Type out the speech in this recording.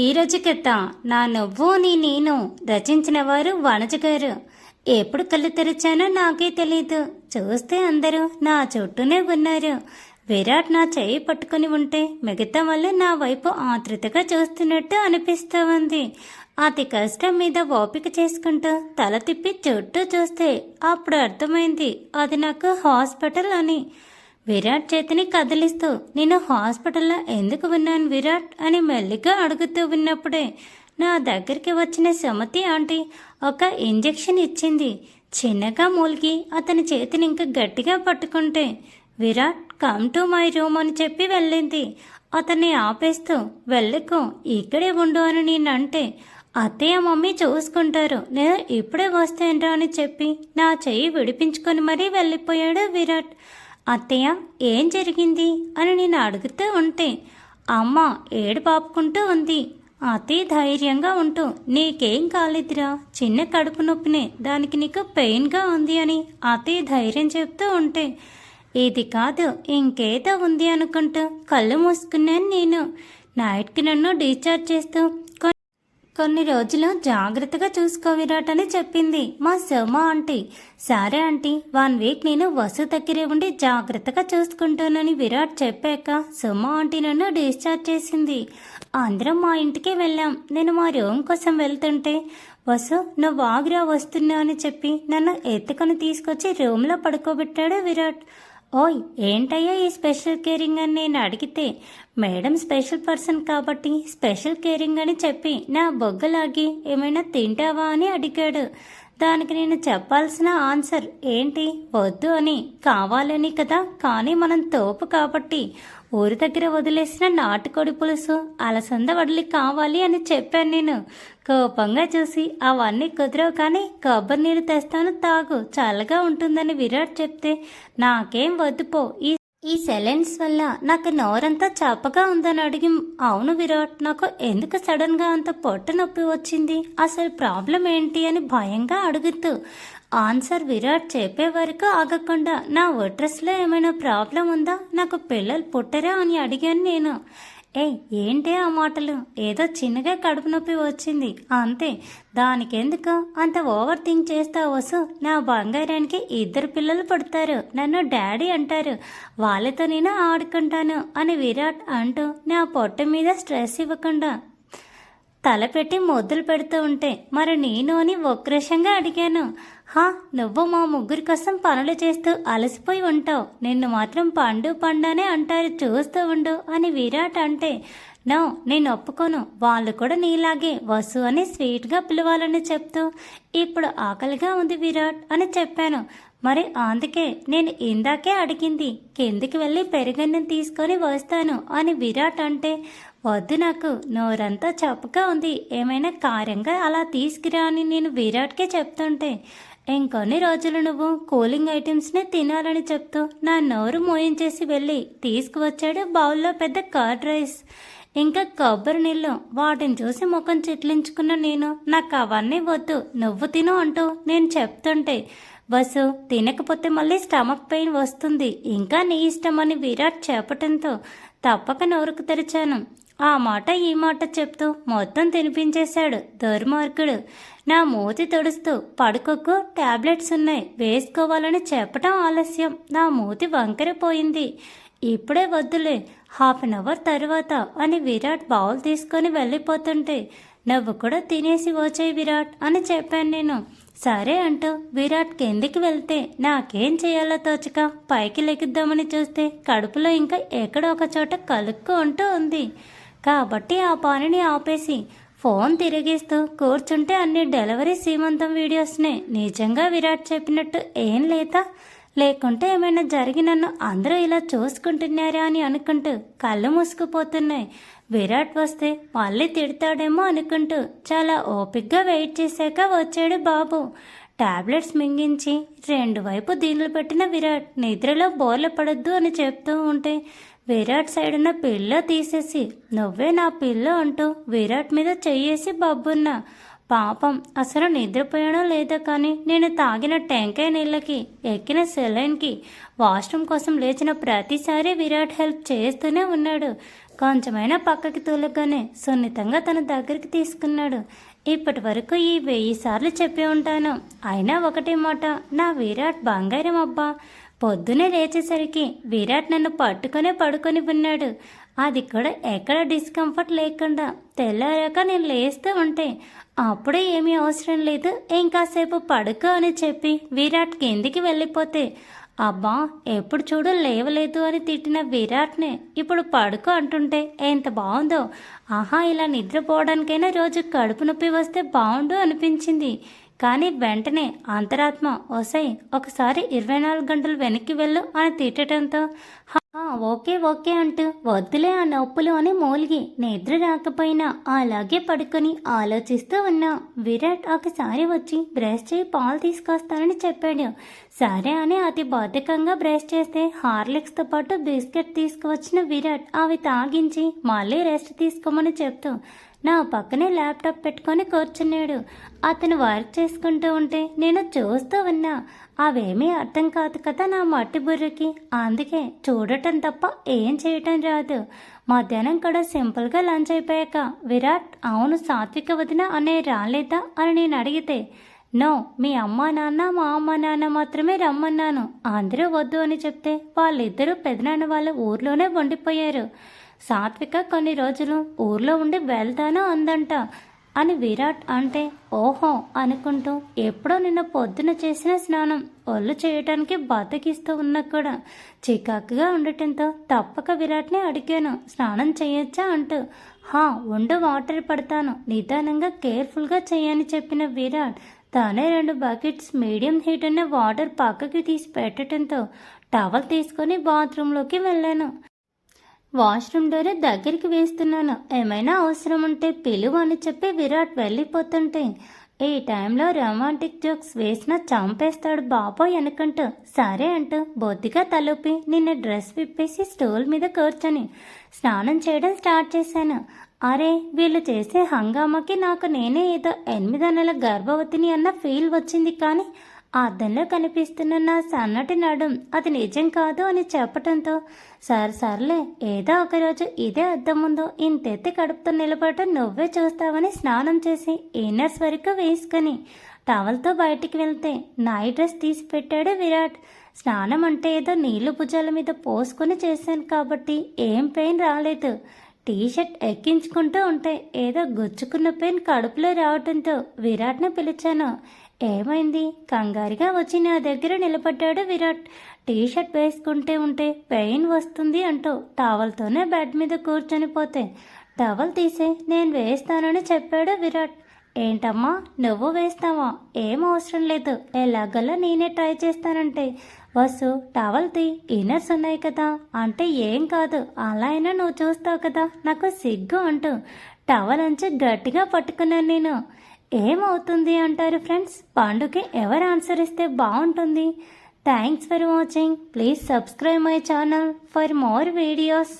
ఈరోజు కథ నా నువ్వు నీ నేను రచించిన వారు వనజ గారు. ఎప్పుడు కళ్ళు తెరిచానో నాకే తెలీదు. చూస్తే అందరూ నా చుట్టూనే ఉన్నారు. విరాట్ నా చేయి పట్టుకుని ఉంటే మిగతా వాళ్ళు నా వైపు ఆతృతగా చూస్తున్నట్టు అనిపిస్తూ ఉంది. అతి కష్టం మీద ఓపిక చేసుకుంటూ తల తిప్పి చుట్టూ చూస్తే అప్పుడు అర్థమైంది అది నాకు హాస్పిటల్ అని. విరాట్ చేతిని కదిలిస్తూ నేను హాస్పిటల్లో ఎందుకు ఉన్నాను విరాట్ అని మెల్లిగా అడుగుతూ ఉన్నప్పుడే నా దగ్గరికి వచ్చిన సుమతి ఆంటీ ఒక ఇంజెక్షన్ ఇచ్చింది. చిన్నగా మూలిగి అతని చేతిని ఇంకా గట్టిగా పట్టుకుంటే Virat come to my room అని చెప్పి వెళ్ళింది. అతన్ని ఆపేస్తూ వెళ్ళకు ఇక్కడే ఉండు అని నేనంటే అత్తయ్య మమ్మీ చూసుకుంటారు, నేను ఇప్పుడే వస్తేంరా అని చెప్పి నా చెయ్యి విడిపించుకొని మరీ వెళ్ళిపోయాడు విరాట్. అత్తయ్య ఏం జరిగింది అని నేను అడుగుతూ ఉంటే అమ్మ ఏడు పాపుకుంటూ ఉంది. అత్తయ్య ధైర్యంగా ఉంటూ నీకేం కాలేదురా, చిన్న కడుపు నొప్పినే, దానికి నీకు పెయిన్గా ఉంది అని అత్తయ్య ధైర్యం చెప్తూ ఉంటే ఇది కాదు ఇంకేదో ఉంది అనుకుంటూ కళ్ళు మూసుకున్నాను నేను. నైట్కి నన్ను డిశ్చార్జ్ చేస్తూ కొన్ని రోజులు జాగ్రత్తగా చూసుకో విరాట్ అని చెప్పింది మా సోమ ఆంటీ. సరే ఆంటీ 1 వీక్ నేను వసు దగ్గరే ఉండి జాగ్రత్తగా చూసుకుంటానని విరాట్ చెప్పాక సోమ ఆంటీ నన్ను డిశ్చార్జ్ చేసింది. అందరం మా ఇంటికి వెళ్ళాం. నేను మా రూమ్ కోసం వెళ్తుంటే వసు నువ్వు ఆగ్రా వస్తున్నా అని చెప్పి నన్ను ఎత్తుకొని తీసుకొచ్చి రూమ్లో పడుకోబెట్టాడు విరాట్. ఓయ్ ఏంటయ్యా ఈ స్పెషల్ కేరింగ్ అని నేను అడిగితే మేడం స్పెషల్ పర్సన్ కాబట్టి స్పెషల్ కేరింగ్ అని చెప్పి నా బొగ్గలాగి ఏమైనా తింటావా అని అడిగాడు. దానికి నేను చెప్పాల్సిన ఆన్సర్ ఏంటి, వద్దు అని, కావాలని కదా, కానీ మనం తోపు కాబట్టి ఊరి దగ్గర వదిలేసిన నాటుకోడి పులుసు అలసంద వడలి కావాలి అని చెప్పాను నేను. కోపంగా చూసి అవన్నీ కుదరవు కానీ కొబ్బరి నీళ్ళు తెస్తాను తాగు చల్లగా ఉంటుందని విరాట్ చెప్తే నాకేం వద్దుపో, ఈ సెలెన్స్ వల్ల నాకు నోరంతా చప్పగా ఉందని అడిగి అవును విరాట్ నాకు ఎందుకు సడన్గా అంత పొట్ట నొప్పి వచ్చింది, అసలు ప్రాబ్లం ఏంటి అని భయంగా అడుగుతూ ఆన్సర్ విరాట్ చెప్పే వరకు ఆగకుండా నా ఒట్రస్లో ఏమైనా ప్రాబ్లం ఉందా, నాకు పిల్లలు పుట్టరా అని అడిగాను నేను. ఏంటి ఆ మాటలు, ఏదో చిన్నగా కడుపు నొప్పి వచ్చింది అంతే, దానికెందుకు అంత ఓవర్ థింక్ చేస్తావు వసు, నా బంగారానికి 2 పిల్లలు పుడతారు, నన్ను డాడీ అంటారు, వాళ్ళతో నేను ఆడుకుంటాను అని విరాట్ అంటూ నా పొట్ట మీద స్ట్రెస్ ఇవ్వకుండా తలపెట్టి మొద్దులు పెడుతూ ఉంటే మరి నేను అని ఉక్రోషంగా అడిగాను. నువ్వు మా ముగ్గురి కోసం పనులు చేస్తూ అలసిపోయి ఉంటావు, నిన్ను మాత్రం పండు పండానే అంటారు చూస్తూ ఉండు అని విరాట్ అంటే నో నేను ఒప్పుకోను, వాళ్ళు కూడా నీలాగే వసు అని స్వీట్గా పిలవాలని చెప్తూ ఇప్పుడు ఆకలిగా ఉంది విరాట్ అని చెప్పాను. మరి అందుకే నేను ఇందాకే అడిగింది, కిందికి వెళ్ళి పెరుగన్నం తీసుకొని వస్తాను అని విరాట్ అంటే వద్దు నాకు నోరంతా చప్పగా ఉంది, ఏమైనా కారంగా అలా తీసుకురా అని నేను విరాట్కే చెప్తుంటే ఇంకొన్ని రోజులు నువ్వు కూలింగ్ ఐటమ్స్నే తినాలని చెప్తూ నా నోరు మోయించేసి వెళ్ళి తీసుకువచ్చాడు బౌల్లో పెద్ద కర్డ్ రైస్ ఇంకా కొబ్బరి నీళ్ళు. వాటిని చూసి ముఖం చిట్లించుకున్న నేను నాకు అవన్నీ వద్దు నువ్వు తిను అంటూ నేను చెప్తుంటే వసు తినకపోతే మళ్ళీ స్టమక్ పెయిన్ వస్తుంది, ఇంకా నీ ఇష్టం అని విరాట్ చెప్పటంతో తప్పక నోరుకు తెరిచాను. ఆ మాట ఈ మాట చెప్తూ మొత్తం తినిపించేశాడు దుర్మార్గుడు. నా మూతి తుడుస్తూ పడుకోకు టాబ్లెట్స్ ఉన్నాయి వేసుకోవాలని చెప్పటం ఆలస్యం, నా మూతి వంకరపోయింది, ఇప్పుడే వద్దులే 1/2 అవర్ తర్వాత అని విరాట్ బౌల్ తీసుకొని వెళ్ళిపోతుంటే నువ్వు కూడా తినేసి వచ్చాయి విరాట్ అని చెప్పాను నేను. సరే అంటూ విరాట్ కిందికి వెళ్తే నాకేం చేయాలో తోచక పైకి లెగుద్దామని చూస్తే కడుపులో ఇంకా ఎక్కడో ఒక చోట కలుక్కు ఉంటూ ఉంది. కాబట్టి ఆ పనిని ఆపేసి ఫోన్ తిరిగిస్తూ కూర్చుంటే అన్ని డెలివరీ సీమంతం వీడియోస్నే నిజంగా విరాట్ చెప్పినట్టు ఏం లేదా, లేకుంటే ఏమైనా జరిగి నన్ను అందరూ ఇలా చూసుకుంటున్నారా అని అనుకుంటూ కళ్ళు మూసుకుపోతున్నాయి. విరాట్ వస్తే మళ్ళీ తిడతాడేమో అనుకుంటూ చాలా ఓపిక్గా వెయిట్ చేశాక వచ్చాడు బాబు. టాబ్లెట్స్ మింగించి 2 వైపు దీనిలు పెట్టిన విరాట్ నిద్రలో బోర్ల పడొద్దు అని చెప్తూ ఉంటే విరాట్ సైడ్ ఉన్న పిల్లో తీసేసి నువ్వే నా పిల్లో అంటూ విరాట్ మీద చెయ్యేసి బబ్బున్నా. పాపం అసలు నిద్రపోయానో లేదో కానీ నేను తాగిన టెంకాయ నీళ్ళకి ఎక్కిన సెలైన్కి వాష్రూమ్ కోసం లేచిన ప్రతిసారి విరాట్ హెల్ప్ చేస్తూనే ఉన్నాడు. కొంచెమైనా పక్కకి తూలగానే సున్నితంగా తన దగ్గరికి తీసుకున్నాడు. ఇప్పటి వరకు ఈ 1000 సార్లు చెప్పి ఉంటాను, అయినా ఒకటే మాట, నా విరాట్ బంగారం అబ్బా. పొద్దునే లేచేసరికి విరాట్ నన్ను పట్టుకొనే పడుకొని ఉన్నాడు. అది కూడా ఎక్కడ డిస్కంఫర్ట్ లేకుండా. తెల్లారాక నేను లేస్తూ ఉంటే అప్పుడే ఏమీ అవసరం లేదు, ఇంకాసేపు పడుకో అని చెప్పి విరాట్ కిందికి వెళ్ళిపోతే, అబ్బా ఎప్పుడు చూడు లేవలేదు అని తిట్టిన విరాట్నే ఇప్పుడు పడుకో అంటుంటే ఎంత బాగుందో. ఆహా, ఇలా నిద్రపోవడానికైనా రోజు కడుపు నొప్పి వస్తే బాగుండు అనిపించింది. కానీ వెంటనే అంతరాత్మ ఒసై ఒకసారి 24 గంటలు వెనక్కి వెళ్ళు అని తిట్టడంతో ఓకే ఓకే అంటూ వద్దులే ఆ నొప్పులు అని మూలిగి నిద్ర రాకపోయినా అలాగే పడుకొని ఆలోచిస్తూ ఉన్నా. విరాట్ ఒకసారి వచ్చి బ్రష్ చేయి పాలు తీసుకొస్తానని చెప్పాడు. సరే అని అతి బద్ధకంగా బ్రష్ చేస్తే హార్లిక్స్తో పాటు బిస్కెట్ తీసుకువచ్చిన విరాట్ అవి తాగించి మళ్ళీ రెస్ట్ తీసుకోమని చెప్తూ నా పక్కనే ల్యాప్టాప్ పెట్టుకొని కూర్చున్నాడు. అతను వర్క్ చేసుకుంటూ ఉంటే నేను చూస్తూ ఉన్నా. అవేమీ అర్థం కాదు కదా నా మట్టి బుర్రకి, అందుకే చూడటం తప్ప ఏం చేయటం రాదు. మధ్యాహ్నం కూడా సింపుల్గా లంచ్ అయిపోయాక విరాట్ అవును సాత్విక వదిన అనే రాలేదా అని నేను అడిగితే, నో, మీ అమ్మ నాన్న మా అమ్మ నాన్న మాత్రమే రమ్మన్నాను, అందరూ వద్దు అని చెప్తే వాళ్ళిద్దరూ పెదనాన్న వాళ్ళ ఊర్లోనే ఉండిపోయారు. సాత్విక కొన్ని రోజులు ఊర్లో ఉండి వెళ్తాను అందంట అని విరాట్ అంటే ఓహో అనుకుంటూ ఎప్పుడో నిన్న పొద్దున చేసిన స్నానం ఒళ్ళు చేయటానికి బద్దకిస్తూ ఉన్నా కూడా చికాకుగా ఉండటంతో తప్పక విరాట్ని అడిగాను, స్నానం చేయొచ్చా అంటూ. ఉండు వాటర్ పడతాను, నిదానంగా కేర్ఫుల్గా చేయని చెప్పిన విరాట్ తానే 2 బకెట్స్ మీడియం హీట్ ఉన్న వాటర్ పక్కకి తీసి పెట్టడంతో టవల్ తీసుకొని బాత్రూంలోకి వెళ్ళాను. వాష్రూమ్ డోర్ దగ్గరికి వేస్తున్నాను, ఏమైనా అవసరం ఉంటే పిలువు అని చెప్పి విరాట్ వెళ్ళిపోతుంటే ఈ టైంలో రొమాంటిక్ జోక్స్ వేసినా చంపేస్తాడు బాబోయ్ అనుకుంటూ సరే అంటూ బొద్దిగా తలూపి నిన్న డ్రెస్ విప్పేసి స్టూల్ మీద కూర్చొని స్నానం చేయడం స్టార్ట్ చేశాను. అరే వీళ్ళు చేసే హంగామాకి నాకు నేనే ఏదో 8 నెలల గర్భవతిని అన్న ఫీల్ వచ్చింది. కానీ ఆ అద్దంలో కనిపిస్తున్న నా సన్నటి నడుం అది నిజం కాదు అని చెప్పటంతో సర్లే ఏదో ఒకరోజు ఇదే అద్దం ముందు ఇంతెత్తి కడుపుతో నిలబడటం నువ్వే చూస్తావని స్నానం చేసి ఇన్నర్స్ వరకు వేసుకొని టవల్తో బయటికి వెళ్తే నైట్ డ్రెస్ తీసి పెట్టాడు విరాట్. స్నానం అంటే ఏదో నీళ్లు భుజాల మీద పోసుకొని చేశాను కాబట్టి ఏం పెయిన్ రాలేదు. టీషర్ట్ ఎక్కించుకుంటూ ఉంటే ఏదో గుచ్చుకున్న పెయిన్ కడుపులో రావడంతో విరాట్ని పిలిచాను. ఏమైంది? కంగారుగా వచ్చి నా దగ్గర నిలబడ్డాడు విరాట్. టీషర్ట్ వేసుకుంటే ఉంటే పెయిన్ వస్తుంది అంటూ టవల్తోనే బెడ్ మీద కూర్చొని పోతే టవల్ తీసే నేను వేస్తానని చెప్పాడు విరాట్. ఏంటమ్మా నువ్వు వేస్తావా? ఏం అవసరం లేదు, ఎలాగల్లా నేనే ట్రై చేస్తానంటే వసు టవల్ తీ, ఇన్నర్స్ ఉన్నాయి కదా అంటే ఏం కాదు, అలా అయినా నువ్వు చూస్తావు కదా నాకు సిగ్గు అంటూ టవల్ అంచి గట్టిగా పట్టుకున్నాను నేను. ఏమవుతుంది అంటారు ఫ్రెండ్స్? పండుకి ఎవరు ఆన్సర్ ఇస్తే బాగుంటుంది? Thanks for watching. Please subscribe my channel for more videos.